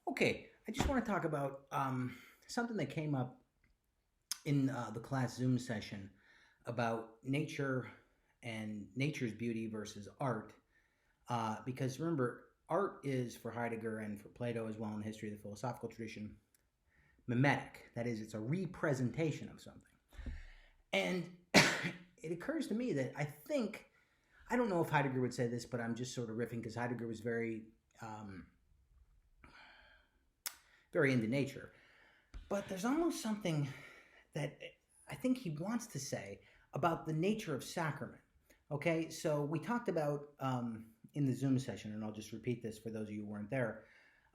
Okay, I just want to talk about something that came up in the class Zoom session about nature and nature's beauty versus art. Because remember, art is for Heidegger and for Plato as well in the history of the philosophical tradition mimetic. That is, it's a representation of something. And it occurs to me that I don't know if Heidegger would say this, but I'm just sort of riffing because Heidegger was um, very into nature. But there's almost something that I think he wants to say about the nature of sacrament. Okay, so we talked about in the Zoom session, and I'll just repeat this for those of you who weren't there.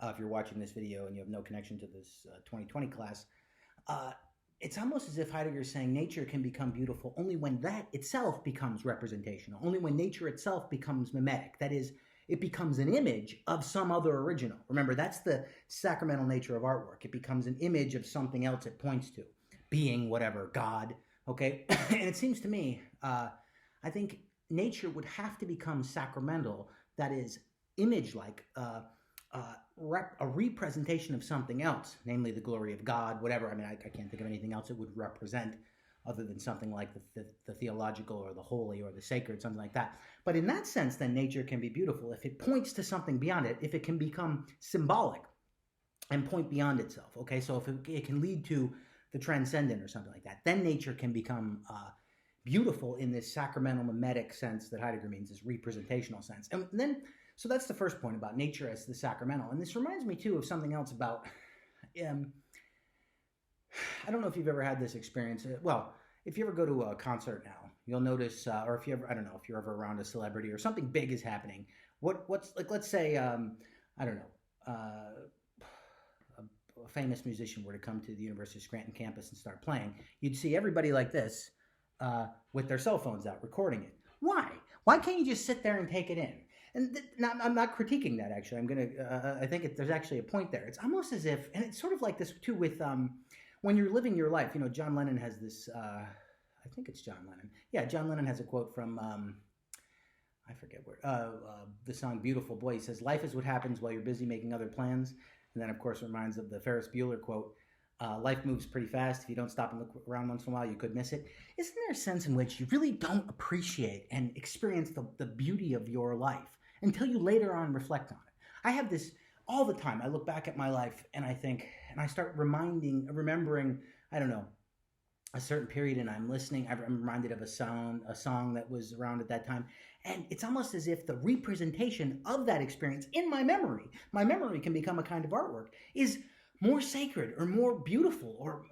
If you're watching this video and you have no connection to this 2020 class, uh, it's almost as if Heidegger is saying nature can become beautiful only when that itself becomes representational, only when nature itself becomes mimetic. That is, it becomes an image of some other original. Remember, that's the sacramental nature of artwork. It becomes an image of something else it points to, being whatever, God, okay? And it seems to me, I think nature would have to become sacramental, that is, image-like, a representation of something else, namely the glory of God, whatever. I mean, I can't think of anything else it would represent other than something like the theological or the holy or the sacred, something like that. But in that sense, then nature can be beautiful if it points to something beyond it, if it can become symbolic and point beyond itself, okay? So if it can lead to the transcendent or something like that, then nature can become beautiful in this sacramental mimetic sense that Heidegger means, this representational sense. And then, so that's the first point about nature as the sacramental. And this reminds me too of something else about, I don't know if you've ever had this experience. Well, if you ever go to a concert now, you'll notice, or if you ever, I don't know, if you're ever around a celebrity or something big is happening, what's like, let's say, I don't know, a famous musician were to come to the University of Scranton campus and start playing, you'd see everybody like this with their cell phones out recording it. Why? Why can't you just sit there and take it in? And I'm not critiquing that, actually. I think there's actually a point there. It's almost as if, and it's sort of like this too with when you're living your life. You know, John Lennon has this, I think it's John Lennon. Yeah, John Lennon has a quote from, I forget where, the song Beautiful Boy. He says, "Life is what happens while you're busy making other plans." And then, of course, reminds of the Ferris Bueller quote, "Life moves pretty fast. If you don't stop and look around once in a while, you could miss it." Isn't there a sense in which you really don't appreciate and experience the beauty of your life until you later on reflect on it? I have this all the time. I look back at my life and I think, and I start remembering, I don't know, a certain period, and I'm listening. I'm reminded of a song that was around at that time. And it's almost as if the representation of that experience in my memory can become a kind of artwork, is more sacred or more beautiful or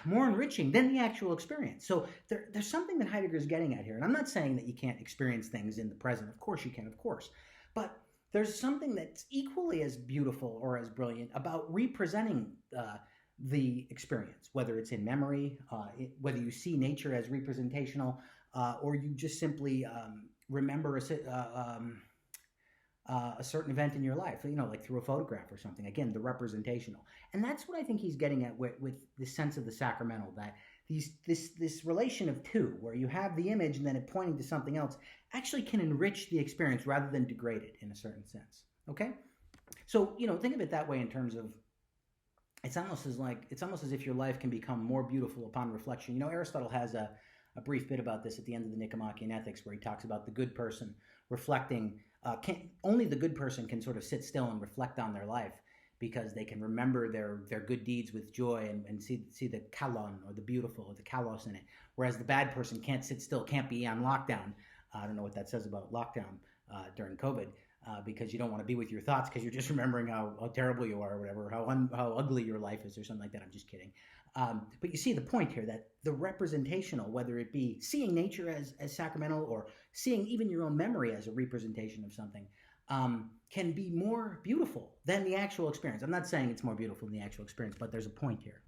more enriching than the actual experience. So there's something that Heidegger is getting at here. And I'm not saying that you can't experience things in the present. Of course you can, of course. But there's something that's equally as beautiful or as brilliant about representing the experience, whether it's in memory, whether you see nature as representational, or you just simply remember a certain event in your life, you know, like through a photograph or something. Again, the representational. And that's what I think he's getting at with the sense of the sacramental, that this relation of two, where you have the image and then it pointing to something else, actually can enrich the experience rather than degrade it in a certain sense. Okay? So, you know, think of it that way in terms of, it's almost as if your life can become more beautiful upon reflection. You know, Aristotle has a brief bit about this at the end of the Nicomachean Ethics, where he talks about the good person reflecting. Only the good person can sort of sit still and reflect on their life, because they can remember their good deeds with joy and see the kalon, or the beautiful, or the kalos in it. Whereas the bad person can't sit still, can't be on lockdown. I don't know what that says about lockdown during COVID. Because you don't want to be with your thoughts because you're just remembering how terrible you are or whatever, how ugly your life is or something like that. I'm just kidding. But you see the point here, that the representational, whether it be seeing nature as sacramental or seeing even your own memory as a representation of something, can be more beautiful than the actual experience. I'm not saying it's more beautiful than the actual experience, but there's a point here.